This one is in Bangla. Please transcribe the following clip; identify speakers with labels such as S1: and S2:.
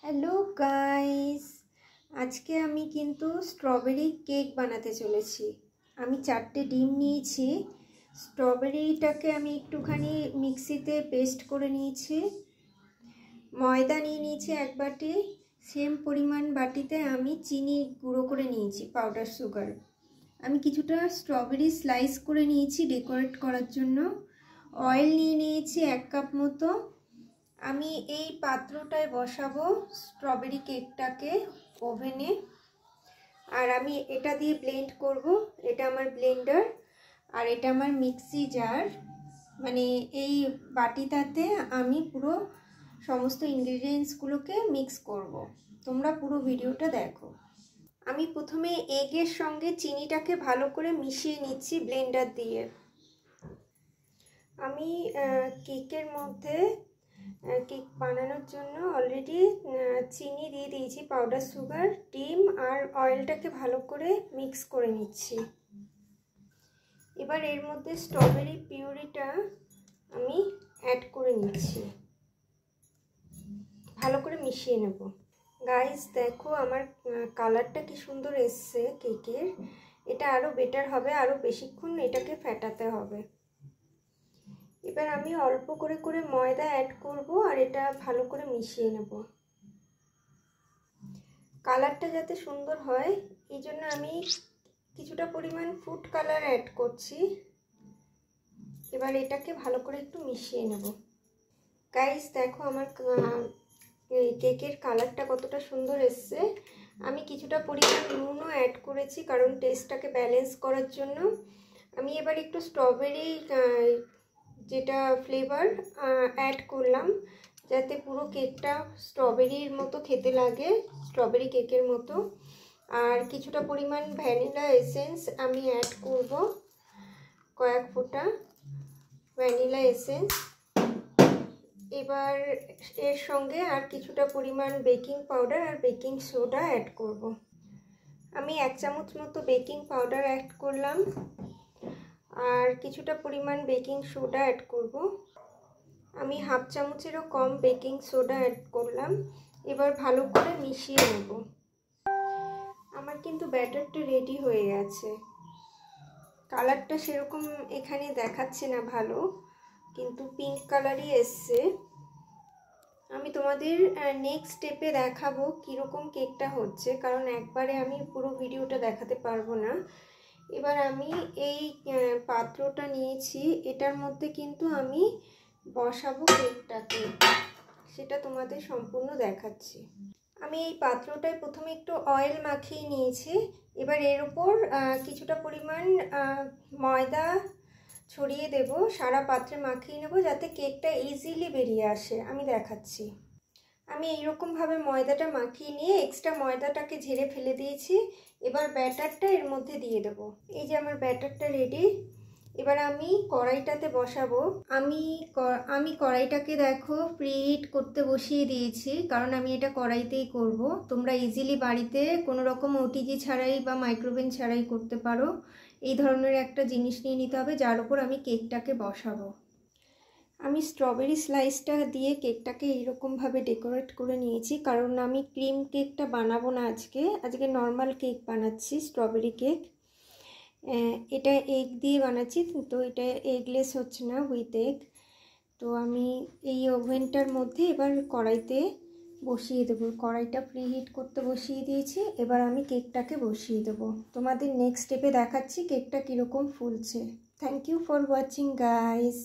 S1: হ্যালো গাইস, আজকে আমি কিন্তু স্ট্রবেরি কেক বানাতে চলেছি। আমি 4টে ডিম নিয়েছি। স্ট্রবেরিটাকে আমি একটুখানি মিক্সিতে পেস্ট করে নিয়েছি। ময়দা নিয়েছি 1 বাটি। সেম পরিমাণ বাটিতে আমি চিনি গুঁড়ো করে নিয়েছি, পাউডার সুগার। আমি কিছুটা স্ট্রবেরি স্লাইস করে নিয়েছি ডেকোরেট করার জন্য। অয়েল নিয়েছি 1 কাপ মতো। আমি এই পাত্রটায় বসাবো স্ট্রবেরি কেকটাকে ওভেনে, আর আমি এটা দিয়ে ব্লেন্ড করব। এটা আমার ব্লেন্ডার আর এটা আমার মিক্সি জার। মানে এই বাটিটাতে আমি পুরো সমস্ত ইনগ্রেডিয়েন্টসগুলোকে মিক্স করব। তোমরা পুরো ভিডিওটা দেখো। আমি প্রথমে এগের সঙ্গে চিনিটাকে ভালো করে মিশিয়ে নিচ্ছি ব্লেন্ডার দিয়ে। আমি কেকের মধ্যে কেক বানানোর জন্য অলরেডি চিনি দিয়ে দিয়েছি, পাউডার সুগার, ডিম আর অয়েলটাকে ভালো করে মিক্স করে নিচ্ছি। এবার এর মধ্যে স্ট্রবেরি পিউরিটা আমি অ্যাড করে নিচ্ছি, ভালো করে মিশিয়ে নেব। গাইস দেখো আমার কালারটা কি সুন্দর এসছে কেকের। এটা আরও বেটার হবে, আরও বেশিক্ষণ এটাকে ফেটাতে হবে। এবার আমি অল্প করে করে ময়দা অ্যাড করব আর এটা ভালো করে মিশিয়ে নেব। কালারটা যাতে সুন্দর হয় এই জন্য আমি কিছুটা পরিমাণ ফুড কালার অ্যাড করছি। এবার এটাকে ভালো করে একটু মিশিয়ে নেব। গাইস দেখো আমার কেকের কালারটা কতটা সুন্দর এসছে। আমি কিছুটা পরিমাণ নুনও অ্যাড করেছি কারণ টেস্টটাকে ব্যালেন্স করার জন্য। আমি এবার একটু স্ট্রবেরি যেটা ফ্লেভার অ্যাড করলাম যাতে পুরো কেকটা স্ট্রবেরির মতো খেতে লাগে, স্ট্রবেরি কেকের মতো। আর কিছুটা পরিমাণ ভ্যানিলা এসেন্স আমি অ্যাড করব, কয়েক ফোঁটা ভ্যানিলা এসেন্স। এবার এর সঙ্গে আর কিছুটা পরিমাণ বেকিং পাউডার আর বেকিং সোডা অ্যাড করব। আমি 1 চামচ মতো বেকিং পাউডার অ্যাড করলাম আর কিছুটা পরিমাণ বেকিং সোডা অ্যাড করব। আমি 1/2 চামচেরও কম বেকিং সোডা অ্যাড করলাম। এবার ভালো করে মিশিয়ে নেব। আমার কিন্তু ব্যাটারটা রেডি হয়ে গেছে। কালারটা সেরকম এখানে দেখাচ্ছে না ভালো, কিন্তু পিঙ্ক কালারই এসছে। আমি তোমাদের নেক্সট স্টেপে দেখাবো কীরকম কেকটা হচ্ছে, কারণ একবারে আমি পুরো ভিডিওটা দেখাতে পারবো না। এবার আমি এই পাত্রটা নিয়েছি, এটার মধ্যে কিন্তু আমি বসাবো কেকটাকে, সেটা তোমাদের সম্পূর্ণ দেখাচ্ছি। আমি এই পাত্রটায় প্রথমে একটু অয়েল মাখিয়ে নিয়েছি। এবার এর উপর কিছুটা পরিমাণ ময়দা ছড়িয়ে দেব, সারা পাত্রে মাখিয়ে নেব যাতে কেকটা ইজিলি বেরিয়ে আসে। আমি দেখাচ্ছি। আমি এইরকমভাবে ময়দাটা মাখিয়ে নিয়ে এক্সট্রা ময়দাটাকে ঝেড়ে ফেলে দিয়েছি। এবার ব্যাটারটা এর মধ্যে দিয়ে দেব। এই যে আমার ব্যাটারটা রেডি। এবার আমি কড়াইটাতে বসাবো। আমি কড়াইটাকে দেখো প্রিহিট করতে বসিয়ে দিয়েছি, কারণ আমি এটা কড়াইতেই করব। তোমরা ইজিলি বাড়িতে কোনো রকম ওটিজি ছাড়াই বা মাইক্রোওভেন ছাড়াই করতে পারো। এই ধরনের একটা জিনিস নিয়ে নিতে হবে যার উপর আমি কেকটাকে বসাবো। আমি স্ট্রবেরি স্লাইসটা দিয়ে কেকটাকে এইরকমভাবে ডেকোরেট করে নিয়েছি, কারণ আমি ক্রিম কেকটা বানাবো না আজকে নর্মাল কেক বানাচ্ছি, স্ট্রবেরি কেক। এটা এগ দিয়ে বানাচ্ছি, তো এটা এগলেস হচ্ছে না, উইথ এগ। তো আমি এই ওভেনটার মধ্যে এবার কড়াইতে বসিয়ে দেবো। কড়াইটা প্রিহিট করতে বসিয়ে দিয়েছি। এবার আমি কেকটাকে বসিয়ে দেবো। তোমাদের নেক্সট স্টেপে দেখাচ্ছি কেকটা কীরকম ফুলছে। Thank you for watching guys.